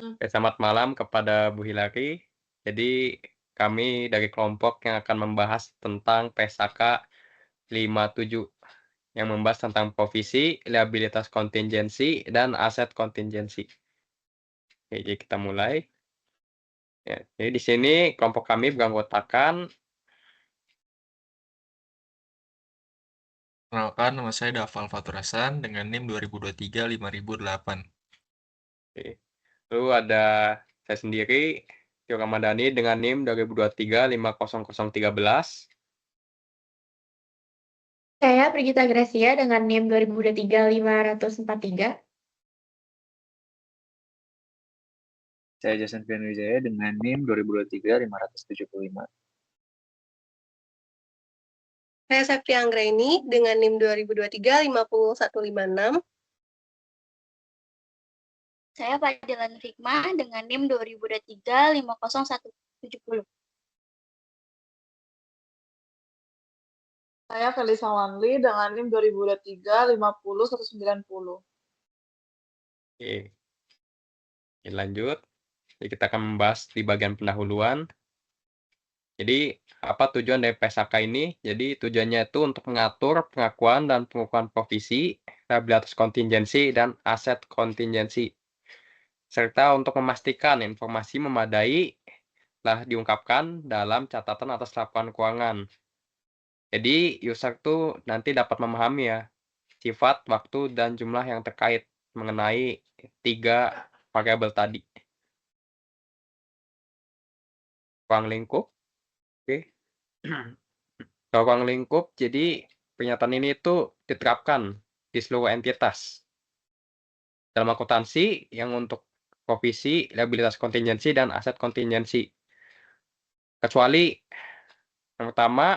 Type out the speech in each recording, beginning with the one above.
Oke, selamat malam kepada Bu Hilary. Jadi, kami dari kelompok yang akan membahas tentang PSAK 57, yang membahas tentang provisi, liabilitas kontingensi, dan aset kontingensi. Oke, jadi kita mulai. Ya, jadi di sini kelompok kami beranggotakan. Perkenalkan, nama saya Dafal Fatur Hasan dengan NIM 2023-5008. Oke. Lalu ada saya sendiri, Tio Ramadhani dengan NIM 2023-50013. Saya Brigita Gracia dengan NIM 2023-543. Saya Jason Wijaya dengan NIM 2023-575. Saya Septi Anggraini dengan NIM 2023-50156. Saya Fadilan Fikma dengan NIM 2023-50170. Saya Felisa Wanli dengan NIM 2023-50190. Oke. Oke, lanjut. Jadi kita akan membahas di bagian pendahuluan. Jadi, apa tujuan dari PSAK ini? Jadi, tujuannya itu untuk mengatur pengakuan dan pengukuran provisi, liabilitas kontingensi, dan aset kontingensi. Serta untuk memastikan informasi memadai telah diungkapkan dalam catatan atas laporan keuangan. Jadi, user tuh nanti dapat memahami ya, sifat, waktu, dan jumlah yang terkait mengenai 3 variabel tadi. Ruang lingkup. Oke. Ruang lingkup, jadi pernyataan ini itu diterapkan di seluruh entitas. Dalam akuntansi yang untuk provisi, liabilitas kontingensi, dan aset kontingensi. Kecuali yang pertama,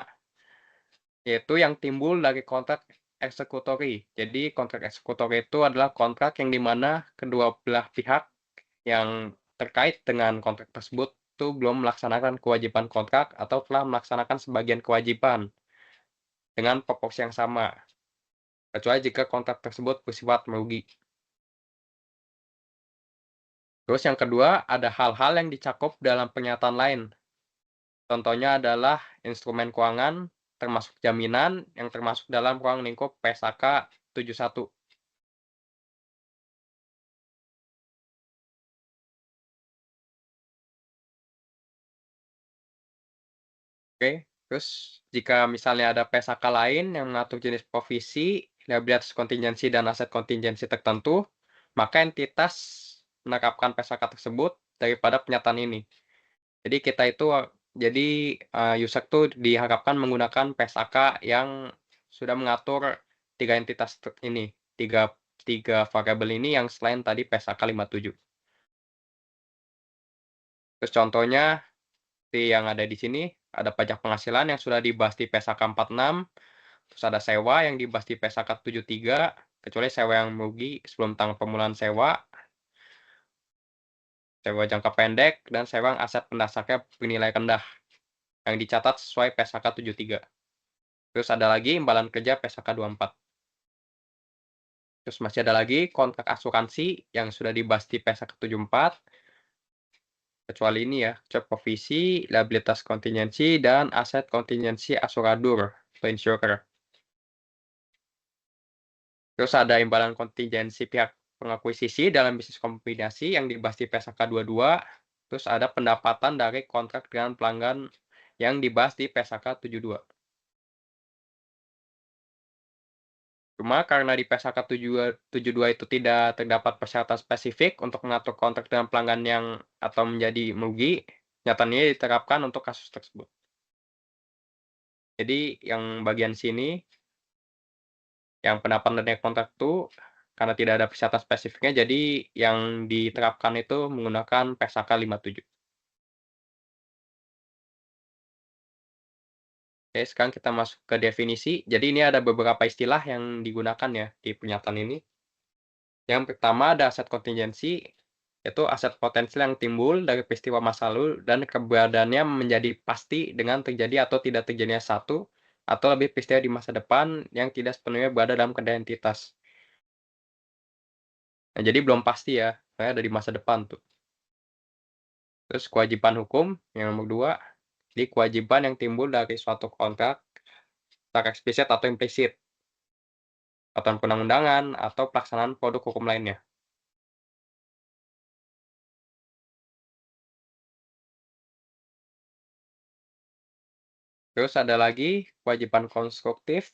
yaitu yang timbul dari kontrak eksekutori. Jadi kontrak eksekutori itu adalah kontrak yang dimana kedua belah pihak yang terkait dengan kontrak tersebut itu belum melaksanakan kewajiban kontrak atau telah melaksanakan sebagian kewajiban dengan proporsi yang sama, kecuali jika kontrak tersebut bersifat merugi. Terus yang kedua, ada hal-hal yang dicakup dalam pernyataan lain. Contohnya adalah instrumen keuangan, termasuk jaminan yang termasuk dalam ruang lingkup PSAK 71. Oke, terus jika misalnya ada PSAK lain yang mengatur jenis provisi, liabilitas kontingensi, dan aset kontingensi tertentu, maka entitas menerapkan PSAK tersebut daripada pernyataan ini. Jadi kita itu, user tuh diharapkan menggunakan PSAK yang sudah mengatur 3 entitas ini, 3 variabel ini yang selain tadi PSAK 57. Terus contohnya seperti yang ada di sini, ada pajak penghasilan yang sudah dibahas di PSAK 46, terus ada sewa yang dibahas di PSAK 73, kecuali sewa yang merugi sebelum tanggal permulaan sewa, sewa jangka pendek, dan sewa yang aset pendasarnya bernilai rendah, yang dicatat sesuai PSAK 73. Terus ada lagi imbalan kerja PSAK 24. Terus masih ada lagi kontrak asuransi yang sudah dibahas di PSAK 74, kecuali ini ya, kecuali provisi, liabilitas kontingensi, dan aset kontingensi asuradur atau insurer. Terus ada imbalan kontingensi pihak pengakuisisi dalam bisnis kombinasi yang dibahas di PSAK 22. Terus ada pendapatan dari kontrak dengan pelanggan yang dibahas di PSAK 72. Cuma karena di PSAK 72 itu tidak terdapat persyaratan spesifik untuk mengatur kontrak dengan pelanggan yang atau menjadi merugi, nyatanya diterapkan untuk kasus tersebut. Jadi yang bagian sini, yang pendapatan dari kontrak itu karena tidak ada persyaratan spesifiknya, jadi yang diterapkan itu menggunakan PSAK 57. Oke, sekarang kita masuk ke definisi. Jadi ini ada beberapa istilah yang digunakan ya di pernyataan ini. Yang pertama ada aset kontingensi, yaitu aset potensial yang timbul dari peristiwa masa lalu dan keberadaannya menjadi pasti dengan terjadi atau tidak terjadinya satu atau lebih peristiwa di masa depan yang tidak sepenuhnya berada dalam kendali entitas. Nah, jadi belum pasti ya, soalnya ada di masa depan tuh. Terus kewajiban hukum yang nomor 2, jadi kewajiban yang timbul dari suatu kontrak secara eksplisit atau implisit, aturan perundang-undangan atau pelaksanaan produk hukum lainnya. Terus ada lagi kewajiban konstruktif,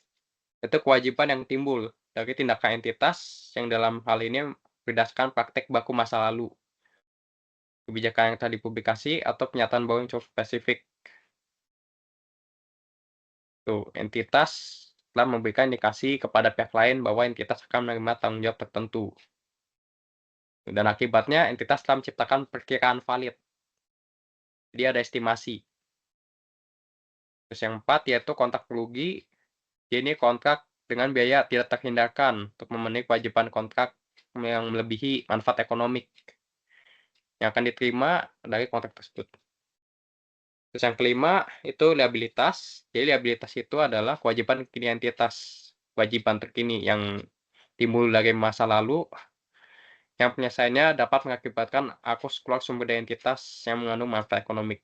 itu kewajiban yang timbul dari tindakan entitas yang dalam hal ini berdasarkan praktek baku masa lalu, kebijakan yang telah dipublikasi atau pernyataan baru yang cukup spesifik. Tuh, entitas telah memberikan indikasi kepada pihak lain bahwa entitas akan menerima tanggung jawab tertentu. Dan akibatnya entitas telah menciptakan perkiraan valid. Jadi ada estimasi. Terus yang 4 yaitu kontrak rugi. Jadi ini kontrak dengan biaya tidak terhindarkan untuk memenuhi kewajiban kontrak yang melebihi manfaat ekonomik yang akan diterima dari kontrak tersebut. Terus yang kelima itu liabilitas. Jadi liabilitas itu adalah kewajiban terkini entitas, kewajiban terkini yang timbul dari masa lalu yang penyelesaiannya dapat mengakibatkan arus keluar sumber daya entitas yang mengandung manfaat ekonomik.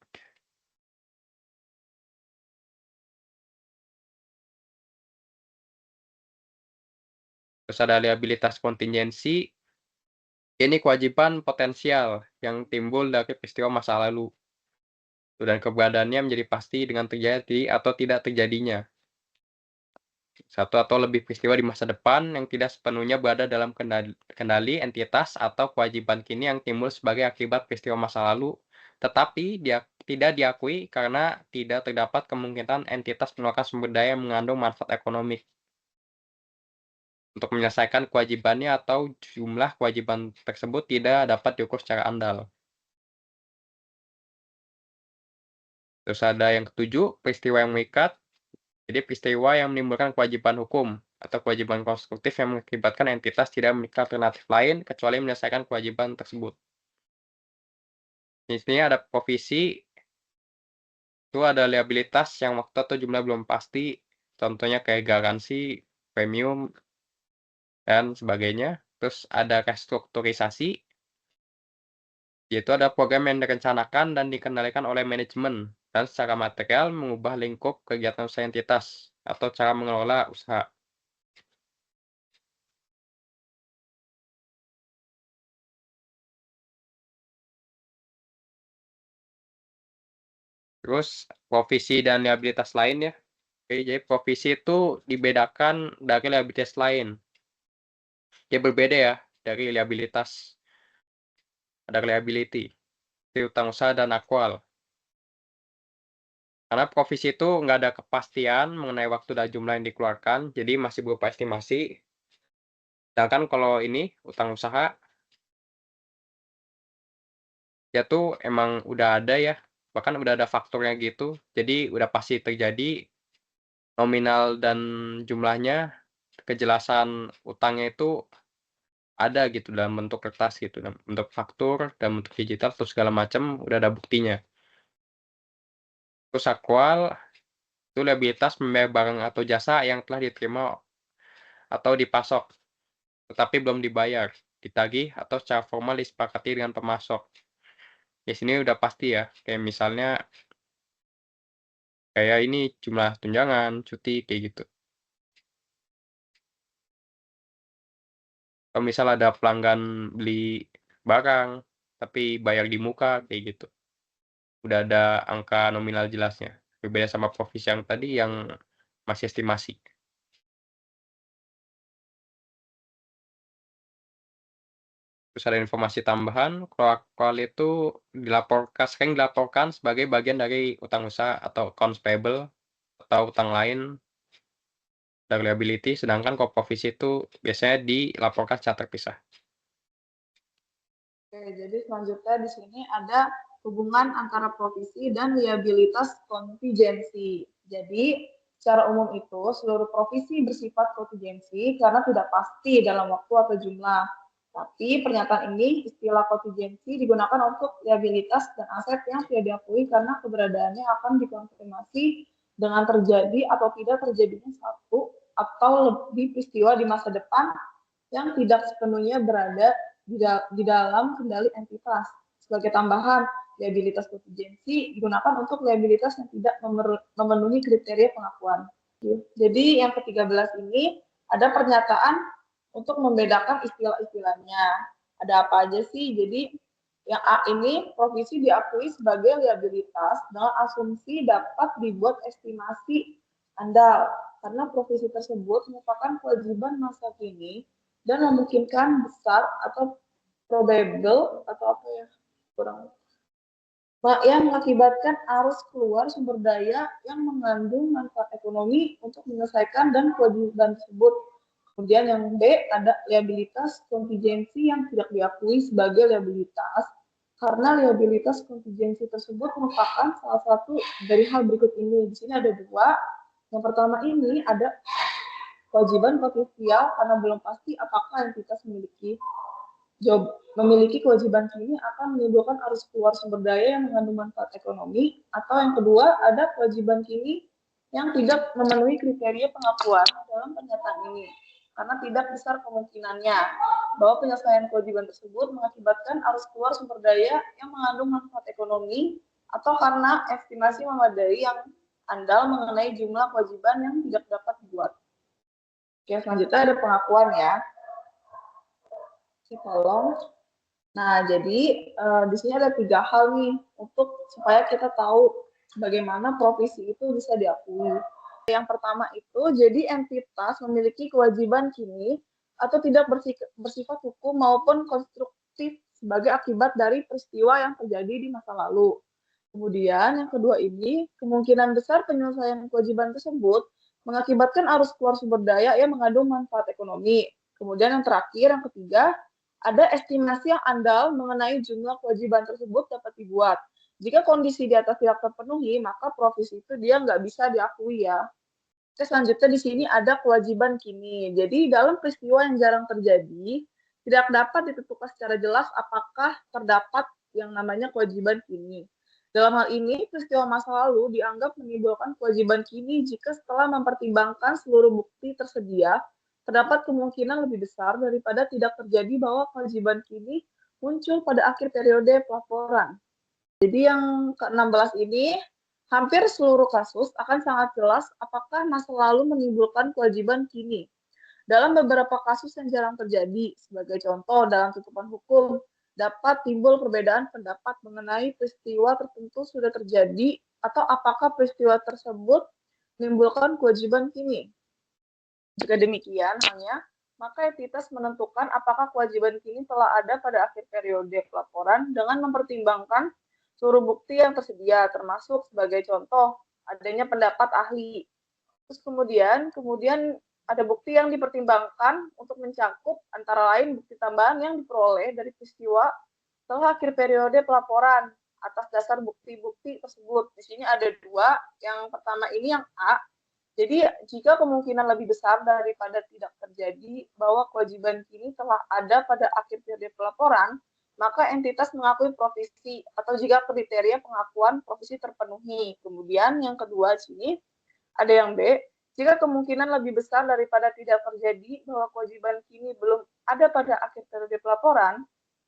Terus ada liabilitas kontingensi. Ini kewajiban potensial yang timbul dari peristiwa masa lalu. Dan keberadaannya menjadi pasti dengan terjadi atau tidak terjadinya satu atau lebih peristiwa di masa depan yang tidak sepenuhnya berada dalam kendali entitas atau kewajiban kini yang timbul sebagai akibat peristiwa masa lalu, tetapi dia tidak diakui karena tidak terdapat kemungkinan entitas mengeluarkan sumber daya yang mengandung manfaat ekonomik untuk menyelesaikan kewajibannya atau jumlah kewajiban tersebut tidak dapat diukur secara andal. Terus ada yang ketujuh, peristiwa yang mengikat. Jadi peristiwa yang menimbulkan kewajiban hukum atau kewajiban konstruktif yang mengakibatkan entitas tidak memiliki alternatif lain kecuali menyelesaikan kewajiban tersebut. Di sini ada provisi, itu ada liabilitas yang waktu atau jumlah belum pasti, contohnya kayak garansi, premium, dan sebagainya. Terus ada restrukturisasi, yaitu ada program yang direncanakan dan dikendalikan oleh manajemen dan secara material mengubah lingkup kegiatan usaha entitas atau cara mengelola usaha. Terus provisi dan liabilitas lain ya. Oke, jadi provisi itu dibedakan dari liabilitas lain. Dia berbeda ya dari liabilitas. Ada liability, itu utang usaha dan akwal. Karena provisi itu nggak ada kepastian mengenai waktu dan jumlah yang dikeluarkan, jadi masih berupa estimasi. Sedangkan kalau ini utang usaha, ya tuh emang udah ada ya, bahkan udah ada faktornya gitu, jadi udah pasti terjadi nominal dan jumlahnya, kejelasan utangnya itu ada gitu dalam bentuk kertas gitu, dalam bentuk faktur, dalam bentuk digital, terus segala macam udah ada buktinya. Terus akwal itu liabilitas membayar barang atau jasa yang telah diterima atau dipasok, tetapi belum dibayar, ditagih atau secara formal disepakati dengan pemasok. Di sini udah pasti ya, kayak misalnya kayak ini jumlah tunjangan, cuti, kayak gitu. Kalau misal ada pelanggan beli barang, tapi bayar di muka, kayak gitu. Udah ada angka nominal jelasnya. Berbeda sama provisi yang tadi yang masih estimasi. Terus ada informasi tambahan, kalau akwal itu sering dilaporkan sebagai bagian dari utang usaha atau accounts payable atau utang lain dari liability, sedangkan kalau provisi itu biasanya dilaporkan secara terpisah. Oke, jadi selanjutnya di sini ada hubungan antara provisi dan liabilitas kontingensi. Jadi, secara umum itu seluruh provisi bersifat kontingensi karena tidak pasti dalam waktu atau jumlah. Tapi pernyataan ini, istilah kontingensi digunakan untuk liabilitas dan aset yang tidak diakui karena keberadaannya akan dikonfirmasi dengan terjadi atau tidak terjadinya satu atau lebih peristiwa di masa depan yang tidak sepenuhnya berada di dalam kendali entitas, Sebagai tambahan, liabilitas kontingensi digunakan untuk liabilitas yang tidak memenuhi kriteria pengakuan. Jadi yang ke-13 ini ada pernyataan untuk membedakan istilah-istilahnya. Ada apa aja sih? Jadi yang A ini provisi diakui sebagai liabilitas dengan asumsi dapat dibuat estimasi andal karena provisi tersebut merupakan kewajiban masa kini dan memungkinkan besar atau probable atau apa ya kurang yang mengakibatkan arus keluar sumber daya yang mengandung manfaat ekonomi untuk menyelesaikan dan kewajiban tersebut. Kemudian yang B ada liabilitas kontingensi yang tidak diakui sebagai liabilitas karena liabilitas kontingensi tersebut merupakan salah satu dari hal berikut ini. Di sini ada dua. Yang pertama ini ada kewajiban potensial karena belum pasti apakah entitas memiliki kewajiban kini akan menimbulkan arus keluar sumber daya yang mengandung manfaat ekonomi, atau yang kedua ada kewajiban kini yang tidak memenuhi kriteria pengakuan dalam pernyataan ini karena tidak besar kemungkinannya bahwa penyelesaian kewajiban tersebut mengakibatkan arus keluar sumber daya yang mengandung manfaat ekonomi atau karena estimasi memadai yang andal mengenai jumlah kewajiban yang tidak dapat dibuat. Oke, selanjutnya ada pengakuan ya. Tolong. Nah, jadi di sini ada 3 hal nih untuk supaya kita tahu bagaimana provisi itu bisa diakui. Yang pertama itu, jadi entitas memiliki kewajiban kini atau tidak bersifat hukum maupun konstruktif sebagai akibat dari peristiwa yang terjadi di masa lalu. Kemudian yang kedua ini, kemungkinan besar penyelesaian kewajiban tersebut mengakibatkan arus keluar sumber daya yang mengandung manfaat ekonomi. Kemudian yang terakhir, yang ketiga, ada estimasi yang andal mengenai jumlah kewajiban tersebut dapat dibuat. Jika kondisi di atas tidak terpenuhi, maka provisi itu dia nggak bisa diakui ya. Oke, selanjutnya di sini ada kewajiban kini. Jadi dalam peristiwa yang jarang terjadi, tidak dapat ditentukan secara jelas apakah terdapat yang namanya kewajiban kini. Dalam hal ini, peristiwa masa lalu dianggap menimbulkan kewajiban kini jika setelah mempertimbangkan seluruh bukti tersedia, terdapat kemungkinan lebih besar daripada tidak terjadi bahwa kewajiban kini muncul pada akhir periode pelaporan. Jadi yang ke-16 ini, hampir seluruh kasus akan sangat jelas apakah masa lalu menimbulkan kewajiban kini. Dalam beberapa kasus yang jarang terjadi, sebagai contoh dalam tutupan hukum, dapat timbul perbedaan pendapat mengenai peristiwa tertentu sudah terjadi atau apakah peristiwa tersebut menimbulkan kewajiban kini. Jika demikian halnya, maka entitas menentukan apakah kewajiban kini telah ada pada akhir periode pelaporan dengan mempertimbangkan seluruh bukti yang tersedia, termasuk sebagai contoh adanya pendapat ahli. Terus kemudian ada bukti yang dipertimbangkan untuk mencakup antara lain bukti tambahan yang diperoleh dari peristiwa setelah akhir periode pelaporan atas dasar bukti-bukti tersebut. Di sini ada 2. Yang pertama ini yang A. Jadi jika kemungkinan lebih besar daripada tidak terjadi bahwa kewajiban kini telah ada pada akhir periode pelaporan, maka entitas mengakui provisi atau jika kriteria pengakuan provisi terpenuhi. Kemudian yang kedua sini ada yang B, jika kemungkinan lebih besar daripada tidak terjadi bahwa kewajiban kini belum ada pada akhir periode pelaporan,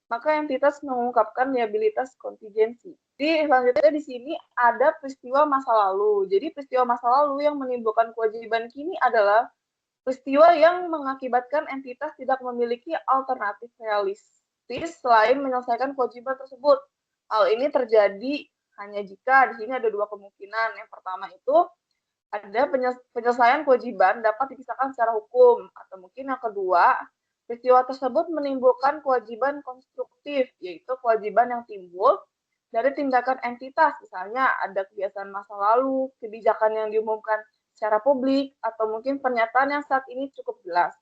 maka entitas mengungkapkan liabilitas kontingensi. Jadi selanjutnya di sini ada peristiwa masa lalu. Jadi peristiwa masa lalu yang menimbulkan kewajiban kini adalah peristiwa yang mengakibatkan entitas tidak memiliki alternatif realistis selain menyelesaikan kewajiban tersebut. Hal ini terjadi hanya jika di sini ada 2 kemungkinan. Yang pertama itu ada penyelesaian kewajiban dapat dipisahkan secara hukum, atau mungkin yang kedua peristiwa tersebut menimbulkan kewajiban konstruktif, yaitu kewajiban yang timbul dari tindakan entitas, misalnya ada kebiasaan masa lalu, kebijakan yang diumumkan secara publik, atau mungkin pernyataan yang saat ini cukup jelas,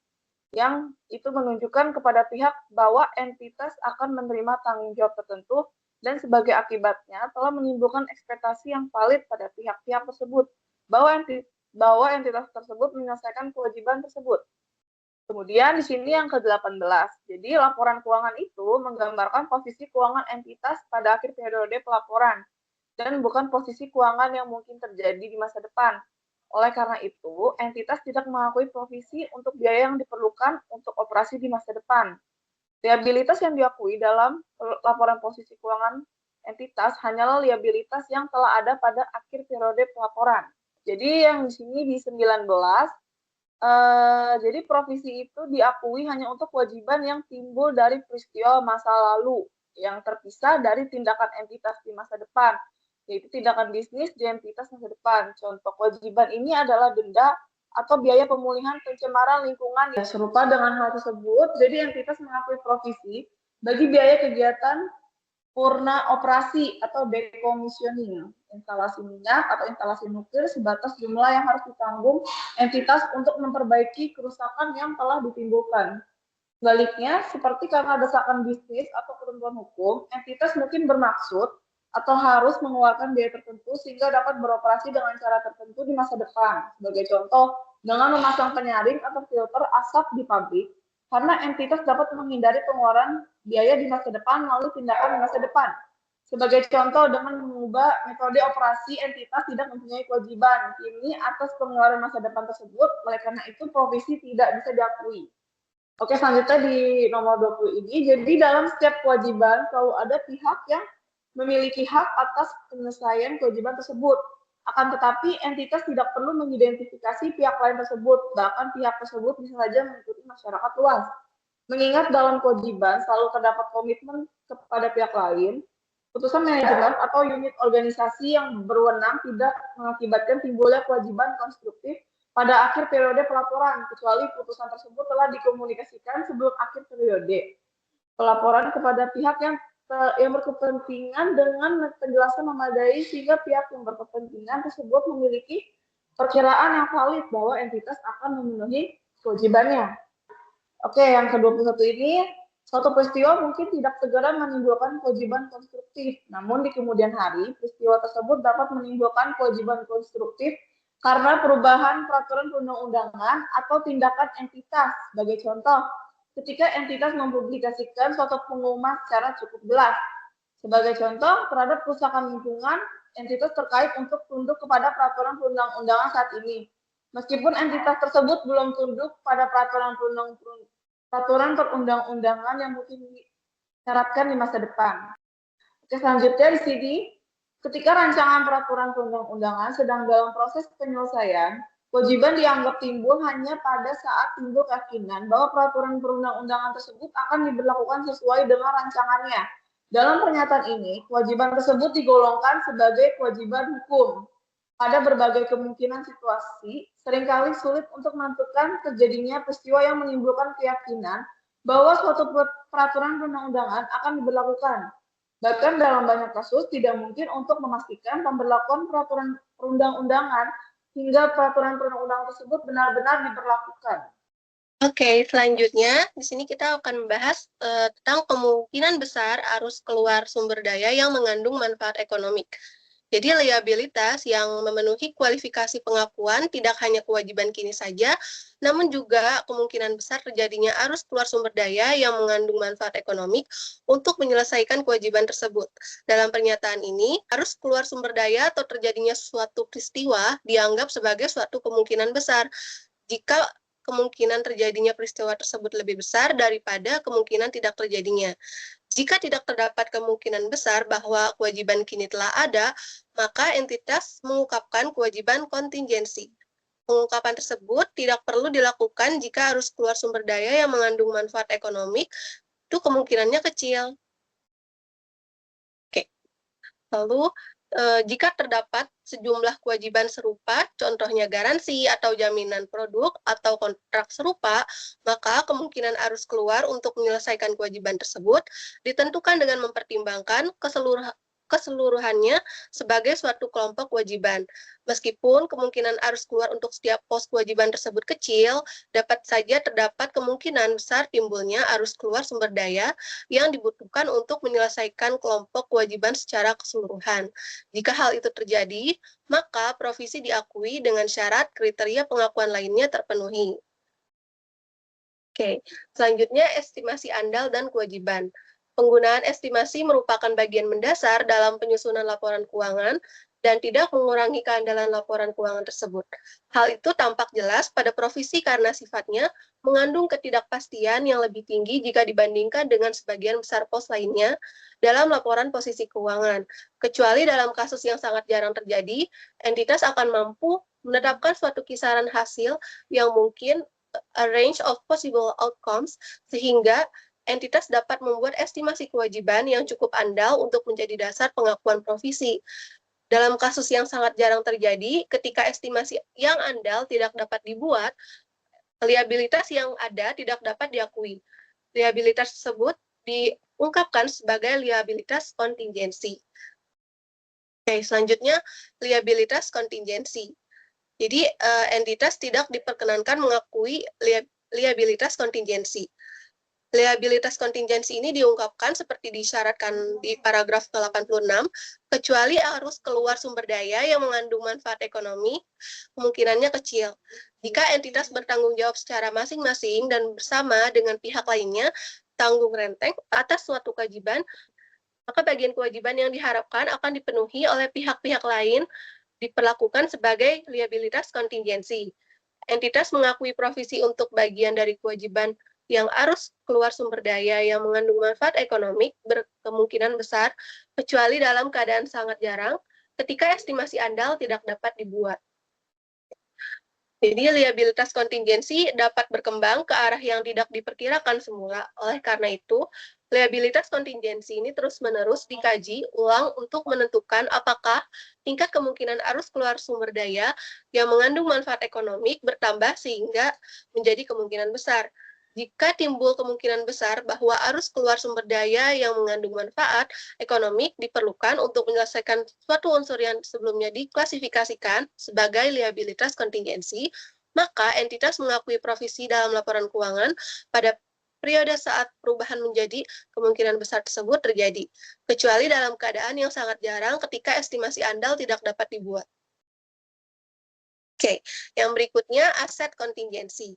yang itu menunjukkan kepada pihak bahwa entitas akan menerima tanggung jawab tertentu dan sebagai akibatnya telah menimbulkan ekspektasi yang valid pada pihak-pihak tersebut, bahwa entitas tersebut menyelesaikan kewajiban tersebut. Kemudian di sini yang ke-18. Jadi laporan keuangan itu menggambarkan posisi keuangan entitas pada akhir periode pelaporan dan bukan posisi keuangan yang mungkin terjadi di masa depan. Oleh karena itu, entitas tidak mengakui provisi untuk biaya yang diperlukan untuk operasi di masa depan. Liabilitas yang diakui dalam laporan posisi keuangan entitas hanyalah liabilitas yang telah ada pada akhir periode pelaporan. Jadi yang di sini di 19, jadi provisi itu diakui hanya untuk kewajiban yang timbul dari peristiwa masa lalu yang terpisah dari tindakan entitas di masa depan, yaitu tindakan bisnis di entitas masa depan. Contoh kewajiban ini adalah denda atau biaya pemulihan pencemaran lingkungan yang serupa dengan hal tersebut. Jadi entitas mengakui provisi bagi biaya kegiatan purna operasi atau decommissioning instalasi minyak atau instalasi nuklir sebatas jumlah yang harus ditanggung entitas untuk memperbaiki kerusakan yang telah ditimbulkan. Sebaliknya, seperti karena desakan bisnis atau ketentuan hukum, entitas mungkin bermaksud atau harus mengeluarkan biaya tertentu sehingga dapat beroperasi dengan cara tertentu di masa depan. Sebagai contoh, dengan memasang penyaring atau filter asap di pabrik, karena entitas dapat menghindari pengeluaran biaya di masa depan melalui tindakan di masa depan. Sebagai contoh, dengan mengubah metode operasi, entitas tidak mempunyai kewajiban kini atas pengeluaran masa depan tersebut, oleh karena itu provisi tidak bisa diakui. Oke, selanjutnya di nomor 20 ini, jadi dalam setiap kewajiban selalu ada pihak yang memiliki hak atas penyelesaian kewajiban tersebut. Akan tetapi, entitas tidak perlu mengidentifikasi pihak lain tersebut, bahkan pihak tersebut bisa saja mengikuti masyarakat luas. Mengingat dalam kewajiban selalu terdapat komitmen kepada pihak lain, putusan manajemen atau unit organisasi yang berwenang tidak mengakibatkan timbulnya kewajiban konstruktif pada akhir periode pelaporan, kecuali putusan tersebut telah dikomunikasikan sebelum akhir periode pelaporan kepada pihak yang berkepentingan dengan penjelasan memadai sehingga pihak yang berkepentingan tersebut memiliki perkiraan yang valid bahwa entitas akan memenuhi kewajibannya. Oke, yang ke-21 ini, suatu peristiwa mungkin tidak segera menimbulkan kewajiban konstruktif, namun di kemudian hari, peristiwa tersebut dapat menimbulkan kewajiban konstruktif karena perubahan peraturan perundang-undangan atau tindakan entitas. Sebagai contoh, ketika entitas mempublikasikan suatu pengumuman secara cukup jelas. Sebagai contoh, terhadap kerusakan lingkungan, entitas terkait untuk tunduk kepada peraturan perundang-undangan saat ini. Meskipun entitas tersebut belum tunduk pada peraturan perundang-undangan yang mungkin disyaratkan di masa depan. Oke, selanjutnya di sini, ketika rancangan peraturan perundang-undangan sedang dalam proses penyelesaian, kewajiban dianggap timbul hanya pada saat timbul keyakinan bahwa peraturan perundang-undangan tersebut akan diberlakukan sesuai dengan rancangannya. Dalam pernyataan ini, kewajiban tersebut digolongkan sebagai kewajiban hukum. Pada berbagai kemungkinan situasi, seringkali sulit untuk menentukan terjadinya peristiwa yang menimbulkan keyakinan bahwa suatu peraturan perundang-undangan akan diberlakukan. Bahkan dalam banyak kasus tidak mungkin untuk memastikan pemberlakuan peraturan perundang-undangan hingga peraturan perundang-undangan tersebut benar-benar diberlakukan. Oke, selanjutnya di sini kita akan membahas tentang kemungkinan besar arus keluar sumber daya yang mengandung manfaat ekonomik. Jadi liabilitas yang memenuhi kualifikasi pengakuan tidak hanya kewajiban kini saja, namun juga kemungkinan besar terjadinya arus keluar sumber daya yang mengandung manfaat ekonomik untuk menyelesaikan kewajiban tersebut. Dalam pernyataan ini, arus keluar sumber daya atau terjadinya suatu peristiwa dianggap sebagai suatu kemungkinan besar jika kemungkinan terjadinya peristiwa tersebut lebih besar daripada kemungkinan tidak terjadinya. Jika tidak terdapat kemungkinan besar bahwa kewajiban kini telah ada, maka entitas mengungkapkan kewajiban kontingensi. Pengungkapan tersebut tidak perlu dilakukan jika arus keluar sumber daya yang mengandung manfaat ekonomik itu kemungkinannya kecil. Oke. Lalu, jika terdapat sejumlah kewajiban serupa, contohnya garansi atau jaminan produk atau kontrak serupa, maka kemungkinan arus keluar untuk menyelesaikan kewajiban tersebut ditentukan dengan mempertimbangkan keseluruhannya sebagai suatu kelompok kewajiban. Meskipun kemungkinan arus keluar untuk setiap pos kewajiban tersebut kecil, dapat saja terdapat kemungkinan besar timbulnya arus keluar sumber daya yang dibutuhkan untuk menyelesaikan kelompok kewajiban secara keseluruhan. Jika hal itu terjadi, maka provisi diakui dengan syarat kriteria pengakuan lainnya terpenuhi. Oke, selanjutnya estimasi andal dan kewajiban. Penggunaan estimasi merupakan bagian mendasar dalam penyusunan laporan keuangan dan tidak mengurangi keandalan laporan keuangan tersebut. Hal itu tampak jelas pada provisi karena sifatnya mengandung ketidakpastian yang lebih tinggi jika dibandingkan dengan sebagian besar pos lainnya dalam laporan posisi keuangan. Kecuali dalam kasus yang sangat jarang terjadi, entitas akan mampu menetapkan suatu kisaran hasil yang mungkin a range of possible outcomes, sehingga entitas dapat membuat estimasi kewajiban yang cukup andal untuk menjadi dasar pengakuan provisi. Dalam kasus yang sangat jarang terjadi, ketika estimasi yang andal tidak dapat dibuat, liabilitas yang ada tidak dapat diakui. Liabilitas tersebut diungkapkan sebagai liabilitas kontingensi. Oke, selanjutnya liabilitas kontingensi. Jadi, entitas tidak diperkenankan mengakui liabilitas kontingensi. Liabilitas kontingensi ini diungkapkan seperti disyaratkan di paragraf ke-86, kecuali arus keluar sumber daya yang mengandung manfaat ekonomi, kemungkinannya kecil. Jika entitas bertanggung jawab secara masing-masing dan bersama dengan pihak lainnya, tanggung renteng atas suatu kewajiban, maka bagian kewajiban yang diharapkan akan dipenuhi oleh pihak-pihak lain diperlakukan sebagai liabilitas kontingensi. Entitas mengakui provisi untuk bagian dari kewajiban yang arus keluar sumber daya yang mengandung manfaat ekonomi berkemungkinan besar, kecuali dalam keadaan sangat jarang, ketika estimasi andal tidak dapat dibuat. Jadi, liabilitas kontingensi dapat berkembang ke arah yang tidak diperkirakan semula. Oleh karena itu, liabilitas kontingensi ini terus-menerus dikaji ulang untuk menentukan apakah tingkat kemungkinan arus keluar sumber daya yang mengandung manfaat ekonomi bertambah sehingga menjadi kemungkinan besar. Jika timbul kemungkinan besar bahwa arus keluar sumber daya yang mengandung manfaat ekonomi diperlukan untuk menyelesaikan suatu unsur yang sebelumnya diklasifikasikan sebagai liabilitas kontingensi, maka entitas mengakui provisi dalam laporan keuangan pada periode saat perubahan menjadi kemungkinan besar tersebut terjadi, kecuali dalam keadaan yang sangat jarang ketika estimasi andal tidak dapat dibuat. Oke, yang berikutnya aset kontingensi.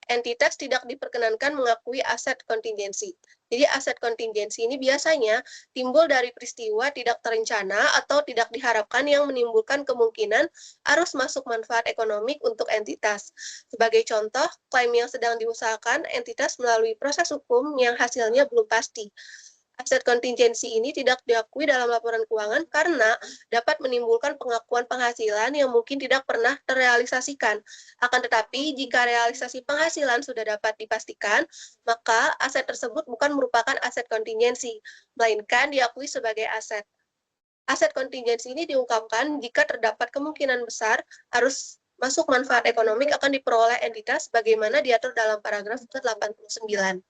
Entitas tidak diperkenankan mengakui aset kontingensi. Jadi aset kontingensi ini biasanya timbul dari peristiwa tidak terencana atau tidak diharapkan yang menimbulkan kemungkinan arus masuk manfaat ekonomi untuk entitas. Sebagai contoh, klaim yang sedang diusahakan entitas melalui proses hukum yang hasilnya belum pasti. Aset kontingensi ini tidak diakui dalam laporan keuangan karena dapat menimbulkan pengakuan penghasilan yang mungkin tidak pernah terrealisasikan. Akan tetapi, jika realisasi penghasilan sudah dapat dipastikan, maka aset tersebut bukan merupakan aset kontingensi, melainkan diakui sebagai aset. Aset kontingensi ini diungkapkan jika terdapat kemungkinan besar arus masuk manfaat ekonomi akan diperoleh entitas bagaimana diatur dalam paragraf ke-89.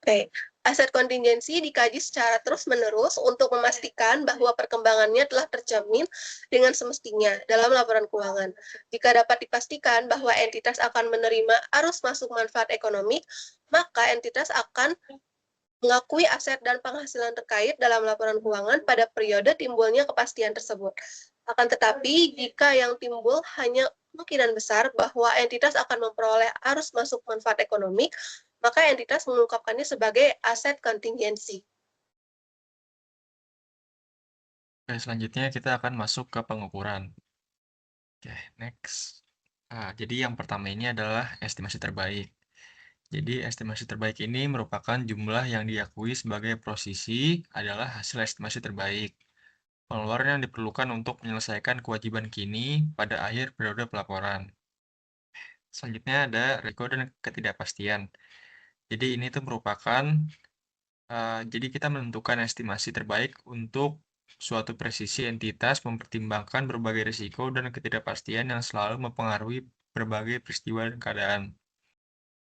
Oke, aset kontingensi dikaji secara terus-menerus untuk memastikan bahwa perkembangannya telah terjamin dengan semestinya dalam laporan keuangan. Jika dapat dipastikan bahwa entitas akan menerima arus masuk manfaat ekonomi, maka entitas akan mengakui aset dan penghasilan terkait dalam laporan keuangan pada periode timbulnya kepastian tersebut. Akan tetapi, jika yang timbul hanya kemungkinan besar bahwa entitas akan memperoleh arus masuk manfaat ekonomi, maka entitas mengungkapkannya sebagai aset kontingensi. Oke, selanjutnya kita akan masuk ke pengukuran. Oke, next. Jadi yang pertama ini adalah estimasi terbaik. Jadi estimasi terbaik ini merupakan jumlah yang diakui sebagai posisi adalah hasil estimasi terbaik. Pengeluaran yang diperlukan untuk menyelesaikan kewajiban kini pada akhir periode pelaporan. Selanjutnya ada risiko dan ketidakpastian. Jadi ini tuh merupakan, jadi kita menentukan estimasi terbaik untuk suatu presisi entitas mempertimbangkan berbagai risiko dan ketidakpastian yang selalu mempengaruhi berbagai peristiwa dan keadaan.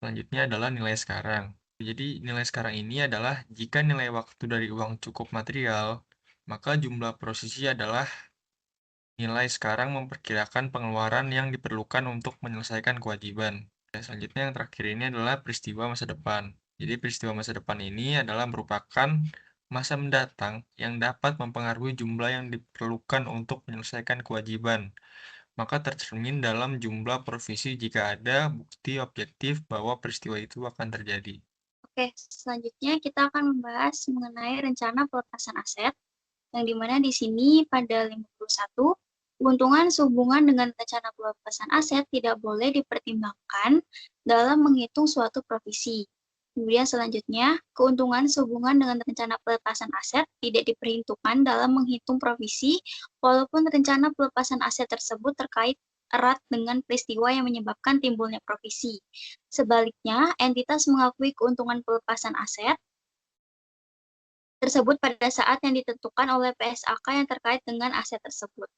Selanjutnya adalah nilai sekarang. Jadi nilai sekarang ini adalah jika nilai waktu dari uang cukup material, maka jumlah posisi adalah nilai sekarang memperkirakan pengeluaran yang diperlukan untuk menyelesaikan kewajiban. Selanjutnya yang terakhir ini adalah peristiwa masa depan. Jadi peristiwa masa depan ini adalah merupakan masa mendatang yang dapat mempengaruhi jumlah yang diperlukan untuk menyelesaikan kewajiban. Maka tercermin dalam jumlah provisi jika ada bukti objektif bahwa peristiwa itu akan terjadi. Oke, selanjutnya kita akan membahas mengenai rencana pelepasan aset, yang dimana di sini pada 51, Keuntungan sehubungan dengan rencana pelepasan aset tidak boleh dipertimbangkan dalam menghitung suatu provisi. Kemudian selanjutnya, keuntungan sehubungan dengan rencana pelepasan aset tidak diperhitungkan dalam menghitung provisi, walaupun rencana pelepasan aset tersebut terkait erat dengan peristiwa yang menyebabkan timbulnya provisi. Sebaliknya, entitas mengakui keuntungan pelepasan aset tersebut pada saat yang ditentukan oleh PSAK yang terkait dengan aset tersebut.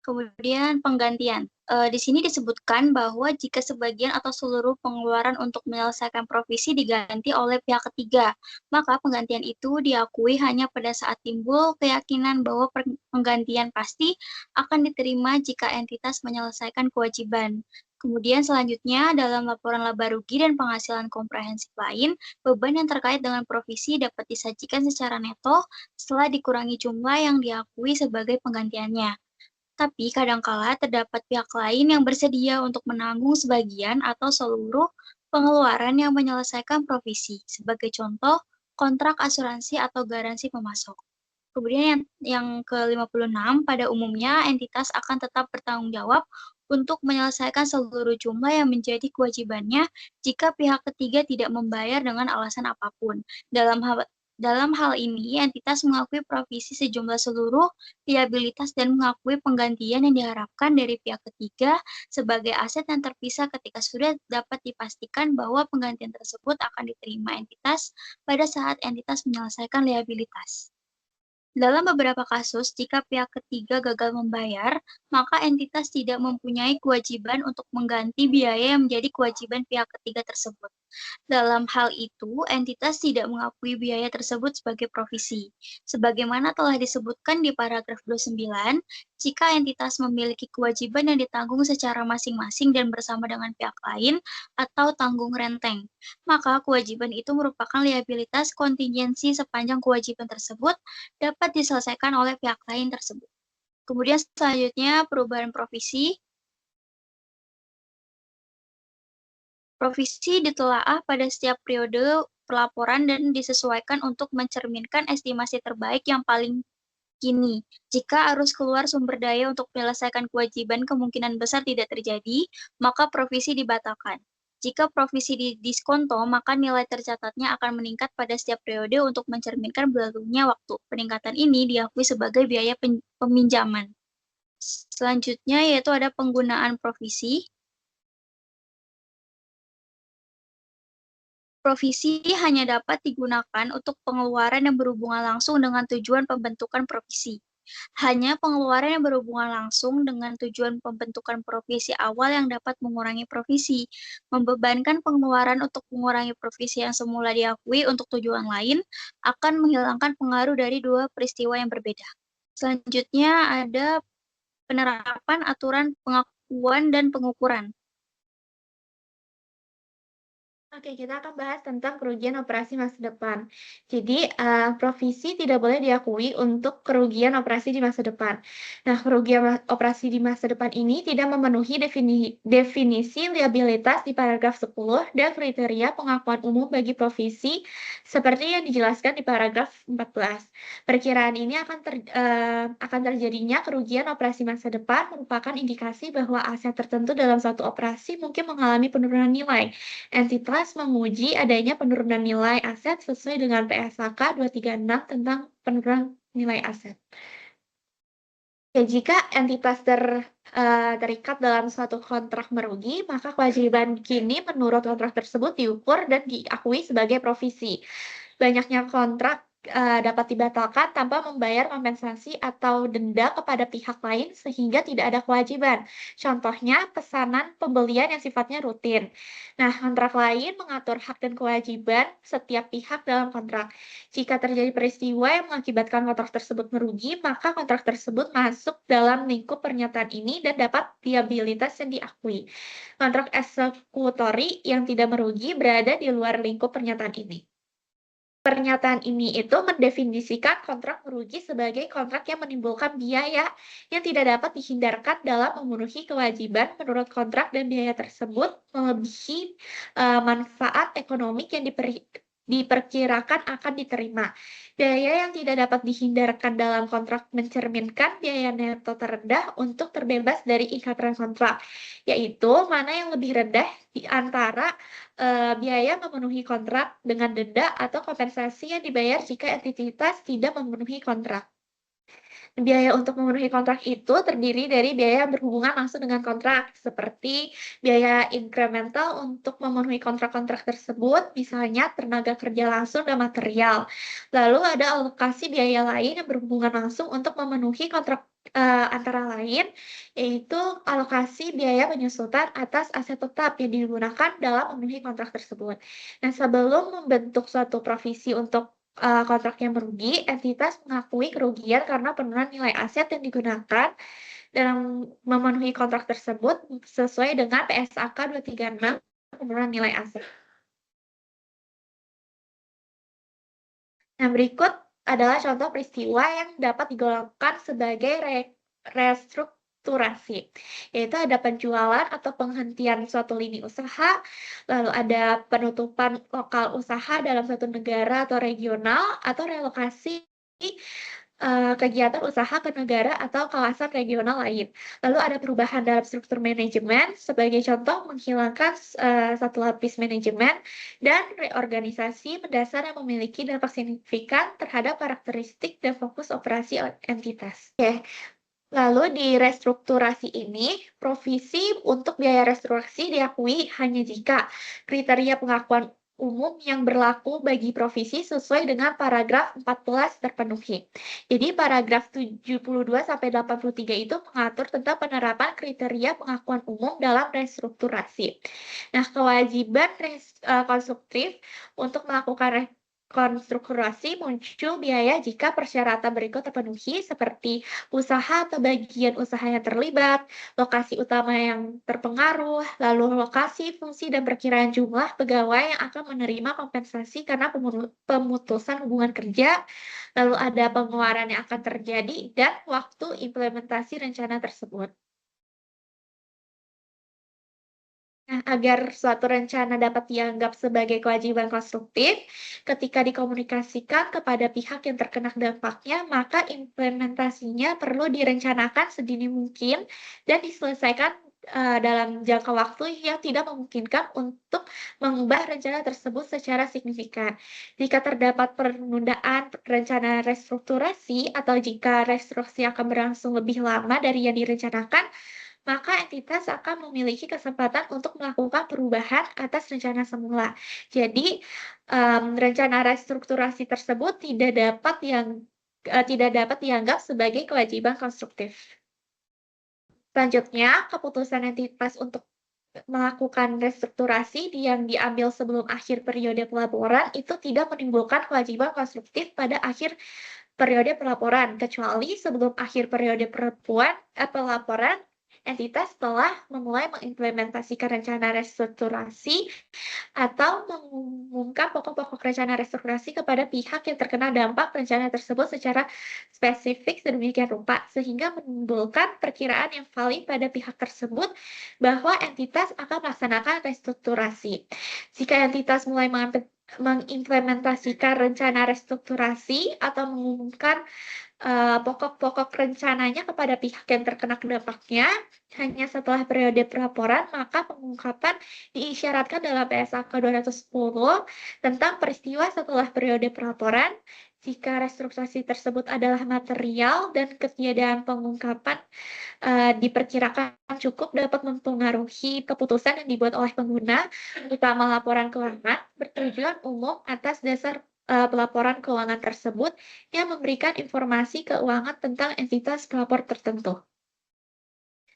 Kemudian penggantian. Di sini disebutkan bahwa jika sebagian atau seluruh pengeluaran untuk menyelesaikan provisi diganti oleh pihak ketiga, maka penggantian itu diakui hanya pada saat timbul keyakinan bahwa penggantian pasti akan diterima jika entitas menyelesaikan kewajiban. Kemudian selanjutnya, dalam laporan laba rugi dan penghasilan komprehensif lain, beban yang terkait dengan provisi dapat disajikan secara neto setelah dikurangi jumlah yang diakui sebagai penggantiannya. Tapi kadangkala terdapat pihak lain yang bersedia untuk menanggung sebagian atau seluruh pengeluaran yang menyelesaikan provisi. Sebagai contoh, kontrak asuransi atau garansi pemasok. Kemudian yang ke-56, pada umumnya entitas akan tetap bertanggung jawab untuk menyelesaikan seluruh jumlah yang menjadi kewajibannya jika pihak ketiga tidak membayar dengan alasan apapun. Dalam hal ini, entitas mengakui provisi sejumlah seluruh liabilitas dan mengakui penggantian yang diharapkan dari pihak ketiga sebagai aset yang terpisah ketika sudah dapat dipastikan bahwa penggantian tersebut akan diterima entitas pada saat entitas menyelesaikan liabilitas. Dalam beberapa kasus, jika pihak ketiga gagal membayar, maka entitas tidak mempunyai kewajiban untuk mengganti biaya yang menjadi kewajiban pihak ketiga tersebut. Dalam hal itu, entitas tidak mengakui biaya tersebut sebagai provisi. Sebagaimana telah disebutkan di paragraf 29, jika entitas memiliki kewajiban yang ditanggung secara masing-masing dan bersama dengan pihak lain atau tanggung renteng, maka kewajiban itu merupakan liabilitas kontingensi sepanjang kewajiban tersebut dapat diselesaikan oleh pihak lain tersebut. Kemudian selanjutnya perubahan provisi. Provisi ditelaah pada setiap periode pelaporan dan disesuaikan untuk mencerminkan estimasi terbaik yang paling kini. Jika arus keluar sumber daya untuk menyelesaikan kewajiban kemungkinan besar tidak terjadi, maka provisi dibatalkan. Jika provisi didiskonto, maka nilai tercatatnya akan meningkat pada setiap periode untuk mencerminkan berlalunya waktu. Peningkatan ini diakui sebagai biaya peminjaman. Selanjutnya yaitu ada penggunaan provisi. Provisi hanya dapat digunakan untuk pengeluaran yang berhubungan langsung dengan tujuan pembentukan provisi. Hanya pengeluaran yang berhubungan langsung dengan tujuan pembentukan provisi awal yang dapat mengurangi provisi. Membebankan pengeluaran untuk mengurangi provisi yang semula diakui untuk tujuan lain akan menghilangkan pengaruh dari dua peristiwa yang berbeda. Selanjutnya ada penerapan aturan pengakuan dan pengukuran. Oke, kita akan bahas tentang kerugian operasi masa depan. Jadi, provisi tidak boleh diakui untuk kerugian operasi di masa depan. Nah, kerugian operasi di masa depan ini tidak memenuhi definisi liabilitas di paragraf 10 dan kriteria pengakuan umum bagi provisi seperti yang dijelaskan di paragraf 14. Perkiraan ini akan terjadinya kerugian operasi masa depan merupakan indikasi bahwa aset tertentu dalam suatu operasi mungkin mengalami penurunan nilai. Entitas menguji adanya penurunan nilai aset sesuai dengan PSAK 236 tentang penurunan nilai aset. Ya, jika entitas terikat dalam suatu kontrak merugi, maka kewajiban kini menurut kontrak tersebut diukur dan diakui sebagai provisi. Banyaknya kontrak dapat dibatalkan tanpa membayar kompensasi atau denda kepada pihak lain sehingga tidak ada kewajiban. Contohnya, pesanan pembelian yang sifatnya rutin. Nah, kontrak lain mengatur hak dan kewajiban setiap pihak dalam kontrak. Jika terjadi peristiwa yang mengakibatkan kontrak tersebut merugi, maka kontrak tersebut masuk dalam lingkup pernyataan ini dan dapat liabilitas yang diakui. Kontrak eksekutori yang tidak merugi berada di luar lingkup pernyataan ini. Pernyataan ini itu mendefinisikan kontrak merugi sebagai kontrak yang menimbulkan biaya yang tidak dapat dihindarkan dalam memenuhi kewajiban menurut kontrak dan biaya tersebut melebihi manfaat ekonomi yang diperkirakan akan diterima. Biaya yang tidak dapat dihindarkan dalam kontrak mencerminkan biaya neto terendah untuk terbebas dari ikatan kontrak, yaitu mana yang lebih rendah di antara biaya memenuhi kontrak dengan denda atau kompensasi yang dibayar jika entitas tidak memenuhi kontrak. Biaya untuk memenuhi kontrak itu terdiri dari biaya yang berhubungan langsung dengan kontrak, seperti biaya incremental untuk memenuhi kontrak-kontrak tersebut, misalnya tenaga kerja langsung dan material. Lalu ada alokasi biaya lain yang berhubungan langsung untuk memenuhi kontrak antara lain, yaitu alokasi biaya penyusutan atas aset tetap yang digunakan dalam memenuhi kontrak tersebut. Nah, sebelum membentuk suatu provisi untuk kontrak yang merugi, entitas mengakui kerugian karena penurunan nilai aset yang digunakan dalam memenuhi kontrak tersebut sesuai dengan PSAK 236 penurunan nilai aset. Nah, berikut adalah contoh peristiwa yang dapat digolongkan sebagai restrukturasi, yaitu ada penjualan atau penghentian suatu lini usaha, lalu ada penutupan lokal usaha dalam suatu negara atau regional, atau relokasi kegiatan usaha ke negara atau kawasan regional lain. Lalu ada perubahan dalam struktur manajemen, sebagai contoh menghilangkan satu lapis manajemen dan reorganisasi mendasar yang memiliki dampak signifikan terhadap karakteristik dan fokus operasi entitas. Oke. Lalu di restrukturasi ini, provisi untuk biaya restrukturasi diakui hanya jika kriteria pengakuan umum yang berlaku bagi provisi sesuai dengan paragraf 14 terpenuhi. Jadi paragraf 72-83 itu mengatur tentang penerapan kriteria pengakuan umum dalam restrukturasi. Nah, kewajiban konstruktif untuk melakukan restrukturasi muncul biaya jika persyaratan berikut terpenuhi, seperti usaha atau bagian usaha yang terlibat, lokasi utama yang terpengaruh, lalu lokasi, fungsi, dan perkiraan jumlah pegawai yang akan menerima kompensasi karena pemutusan hubungan kerja, lalu ada pengeluaran yang akan terjadi, dan waktu implementasi rencana tersebut. Nah, agar suatu rencana dapat dianggap sebagai kewajiban konstruktif, ketika dikomunikasikan kepada pihak yang terkena dampaknya, maka implementasinya perlu direncanakan sedini mungkin dan diselesaikan dalam jangka waktu yang tidak memungkinkan untuk mengubah rencana tersebut secara signifikan. Jika terdapat penundaan rencana restrukturasi atau jika restrukturasi akan berlangsung lebih lama dari yang direncanakan, maka entitas akan memiliki kesempatan untuk melakukan perubahan atas rencana semula. Jadi, rencana restrukturasi tersebut tidak dapat dianggap sebagai kewajiban konstruktif. Selanjutnya, keputusan entitas untuk melakukan restrukturasi yang diambil sebelum akhir periode pelaporan itu tidak menimbulkan kewajiban konstruktif pada akhir periode pelaporan, kecuali sebelum akhir periode pelaporan, entitas telah memulai mengimplementasikan rencana restrukturasi atau mengumumkan pokok-pokok rencana restrukturasi kepada pihak yang terkena dampak rencana tersebut secara spesifik sedemikian rupa, sehingga menimbulkan perkiraan yang valid pada pihak tersebut bahwa entitas akan melaksanakan restrukturasi. Jika entitas mulai mengimplementasikan rencana restrukturasi atau mengumumkan pokok-pokok rencananya kepada pihak yang terkena dampaknya hanya setelah periode pelaporan, maka pengungkapan diisyaratkan dalam PSAK 210 tentang peristiwa setelah periode pelaporan. Jika restrukturasi tersebut adalah material dan ketiadaan pengungkapan diperkirakan cukup dapat mempengaruhi keputusan yang dibuat oleh pengguna, terutama laporan keuangan bertujuan umum atas dasar pelaporan keuangan tersebut yang memberikan informasi keuangan tentang entitas pelapor tertentu.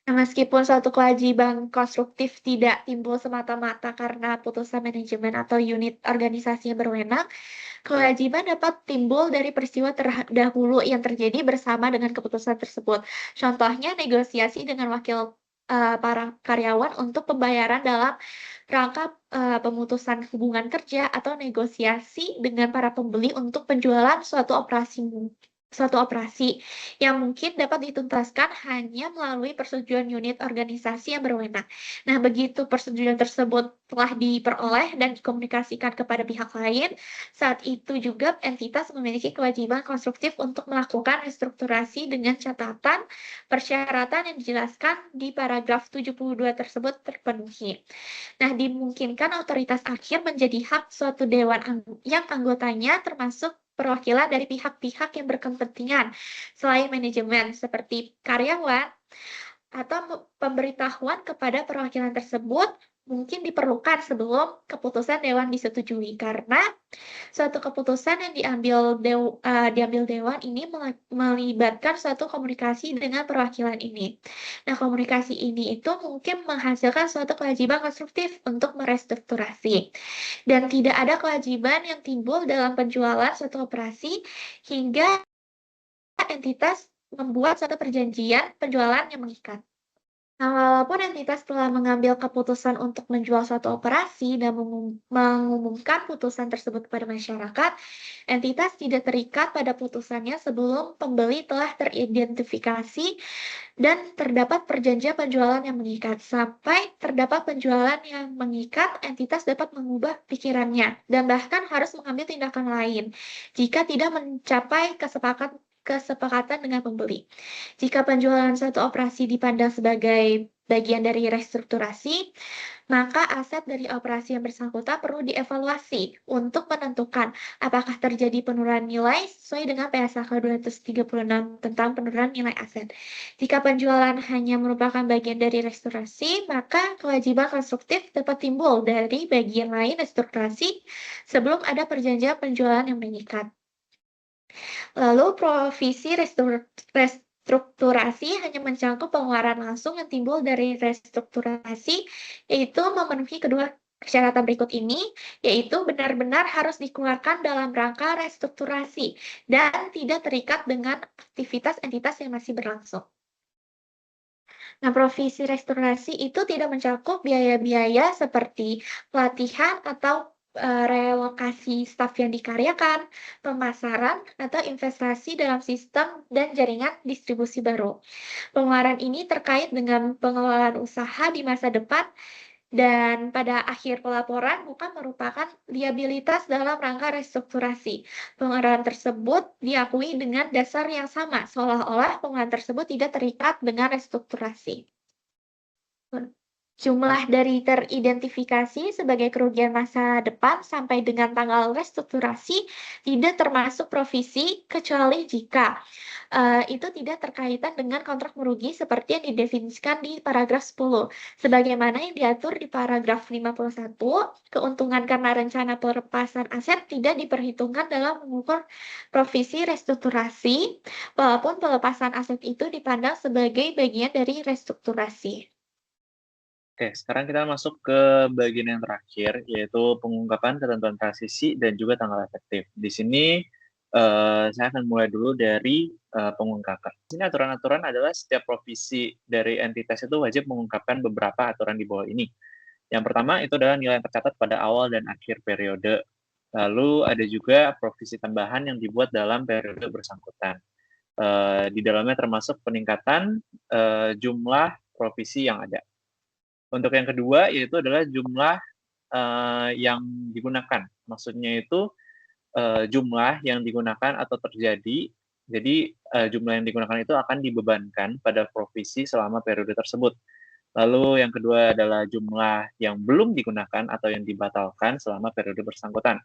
Nah, meskipun suatu kewajiban konstruktif tidak timbul semata-mata karena putusan manajemen atau unit organisasi yang berwenang, kewajiban dapat timbul dari peristiwa terdahulu yang terjadi bersama dengan keputusan tersebut. Contohnya, negosiasi dengan wakil para karyawan untuk pembayaran dalam rangka pemutusan hubungan kerja atau negosiasi dengan para pembeli untuk penjualan suatu operasi suatu operasi yang mungkin dapat dituntaskan hanya melalui persetujuan unit organisasi yang berwenang. Nah, begitu persetujuan tersebut telah diperoleh dan dikomunikasikan kepada pihak lain, saat itu juga entitas memiliki kewajiban konstruktif untuk melakukan restrukturasi dengan catatan persyaratan yang dijelaskan di paragraf 72 tersebut terpenuhi. Nah, dimungkinkan otoritas akhir menjadi hak suatu dewan yang anggotanya termasuk perwakilan dari pihak-pihak yang berkepentingan selain manajemen seperti karyawan atau pemberitahuan kepada perwakilan tersebut mungkin diperlukan sebelum keputusan dewan disetujui karena suatu keputusan yang diambil dewan ini melibatkan suatu komunikasi dengan perwakilan ini. Nah, komunikasi ini itu mungkin menghasilkan suatu kewajiban konstruktif untuk merestrukturasi. Dan tidak ada kewajiban yang timbul dalam penjualan suatu operasi hingga entitas membuat suatu perjanjian penjualan yang mengikat. Nah, walaupun entitas telah mengambil keputusan untuk menjual suatu operasi dan mengumumkan putusan tersebut kepada masyarakat, entitas tidak terikat pada putusannya sebelum pembeli telah teridentifikasi dan terdapat perjanjian penjualan yang mengikat. Sampai terdapat penjualan yang mengikat, entitas dapat mengubah pikirannya dan bahkan harus mengambil tindakan lain jika tidak mencapai kesepakatan dengan pembeli. Jika penjualan suatu operasi dipandang sebagai bagian dari restrukturasi, maka aset dari operasi yang bersangkutan perlu dievaluasi untuk menentukan apakah terjadi penurunan nilai sesuai dengan PSAK 236 tentang penurunan nilai aset. Jika penjualan hanya merupakan bagian dari restrukturasi, maka kewajiban konstruktif dapat timbul dari bagian lain restrukturasi sebelum ada perjanjian penjualan yang mengikat. Lalu provisi restrukturasi hanya mencakup pengeluaran langsung yang timbul dari restrukturasi, yaitu memenuhi kedua persyaratan berikut ini, yaitu benar-benar harus dikeluarkan dalam rangka restrukturasi dan tidak terikat dengan aktivitas entitas yang masih berlangsung. Nah, provisi restrukturasi itu tidak mencakup biaya-biaya seperti pelatihan atau relokasi staf yang dikaryakan, pemasaran, atau investasi dalam sistem dan jaringan distribusi baru. Pengeluaran ini terkait dengan pengelolaan usaha di masa depan dan pada akhir pelaporan bukan merupakan liabilitas dalam rangka restrukturasi. Pengeluaran tersebut diakui dengan dasar yang sama, seolah-olah pengeluaran tersebut tidak terikat dengan restrukturasi. Jumlah dari teridentifikasi sebagai kerugian masa depan sampai dengan tanggal restrukturasi tidak termasuk provisi kecuali jika itu tidak terkaitan dengan kontrak merugi seperti yang didefinisikan di paragraf 10. Sebagaimana yang diatur di paragraf 51, keuntungan karena rencana pelepasan aset tidak diperhitungkan dalam mengukur provisi restrukturasi, walaupun pelepasan aset itu dipandang sebagai bagian dari restrukturasi. Oke, sekarang kita masuk ke bagian yang terakhir, yaitu pengungkapan ketentuan transisi dan juga tanggal efektif. Di sini saya akan mulai dulu dari pengungkapan. Di sini aturan-aturan adalah setiap provisi dari entitas itu wajib mengungkapkan beberapa aturan di bawah ini. Yang pertama itu adalah nilai yang tercatat pada awal dan akhir periode. Lalu ada juga provisi tambahan yang dibuat dalam periode bersangkutan. Di dalamnya termasuk peningkatan jumlah provisi yang ada. Untuk yang kedua yaitu adalah jumlah yang digunakan. Maksudnya itu jumlah yang digunakan atau terjadi. Jadi jumlah yang digunakan itu akan dibebankan pada provisi selama periode tersebut. Lalu yang kedua adalah jumlah yang belum digunakan atau yang dibatalkan selama periode bersangkutan.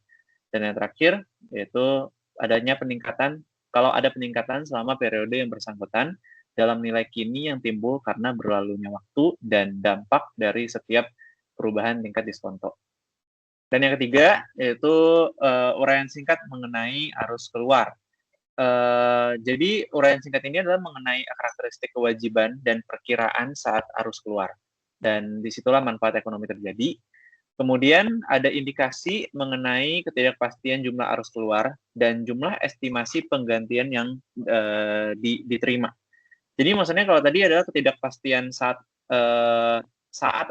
Dan yang terakhir yaitu adanya peningkatan, kalau ada peningkatan selama periode yang bersangkutan dalam nilai kini yang timbul karena berlalunya waktu dan dampak dari setiap perubahan tingkat diskonto. Dan yang ketiga yaitu uraian singkat mengenai arus keluar. Jadi uraian singkat ini adalah mengenai karakteristik kewajiban dan perkiraan saat arus keluar. Dan disitulah manfaat ekonomi terjadi. Kemudian ada indikasi mengenai ketidakpastian jumlah arus keluar dan jumlah estimasi penggantian yang diterima. Jadi maksudnya kalau tadi adalah ketidakpastian saat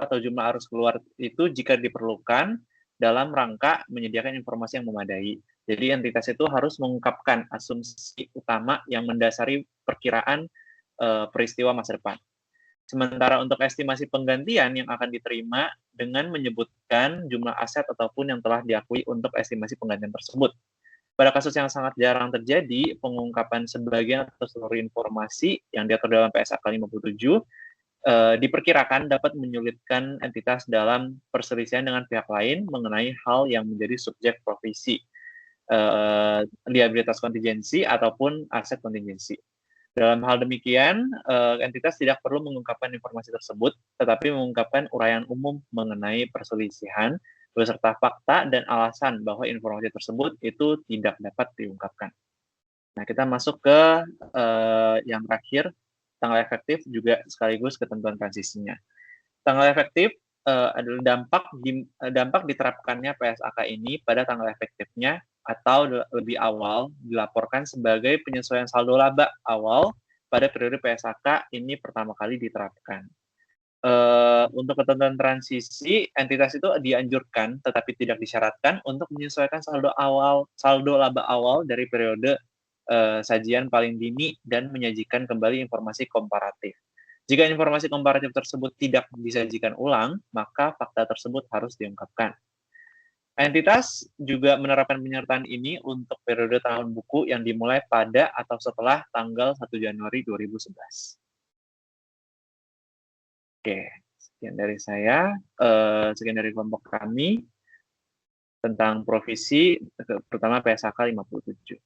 atau jumlah arus keluar itu jika diperlukan dalam rangka menyediakan informasi yang memadai. Jadi entitas itu harus mengungkapkan asumsi utama yang mendasari perkiraan peristiwa masa depan. Sementara untuk estimasi penggantian yang akan diterima dengan menyebutkan jumlah aset ataupun yang telah diakui untuk estimasi penggantian tersebut. Pada kasus yang sangat jarang terjadi, pengungkapan sebagian atau seluruh informasi yang diatur dalam PSAK 57 diperkirakan dapat menyulitkan entitas dalam perselisihan dengan pihak lain mengenai hal yang menjadi subjek provisi, liabilitas kontingensi ataupun aset kontingensi. Dalam hal demikian, entitas tidak perlu mengungkapkan informasi tersebut, tetapi mengungkapkan uraian umum mengenai perselisihan beserta fakta dan alasan bahwa informasi tersebut itu tidak dapat diungkapkan. Nah, kita masuk ke yang terakhir, tanggal efektif juga sekaligus ketentuan transisinya. Tanggal efektif adalah dampak diterapkannya PSAK ini pada tanggal efektifnya atau lebih awal dilaporkan sebagai penyesuaian saldo laba awal pada periode PSAK ini pertama kali diterapkan. Untuk ketentuan transisi, entitas itu dianjurkan tetapi tidak disyaratkan untuk menyesuaikan saldo laba awal dari periode sajian paling dini dan menyajikan kembali informasi komparatif. Jika informasi komparatif tersebut tidak disajikan ulang, maka fakta tersebut harus diungkapkan. Entitas juga menerapkan penyertaan ini untuk periode tahun buku yang dimulai pada atau setelah tanggal 1 Januari 2011. Oke, sekian dari saya. Sekian dari kelompok kami tentang provisi, pertama PSAK 57.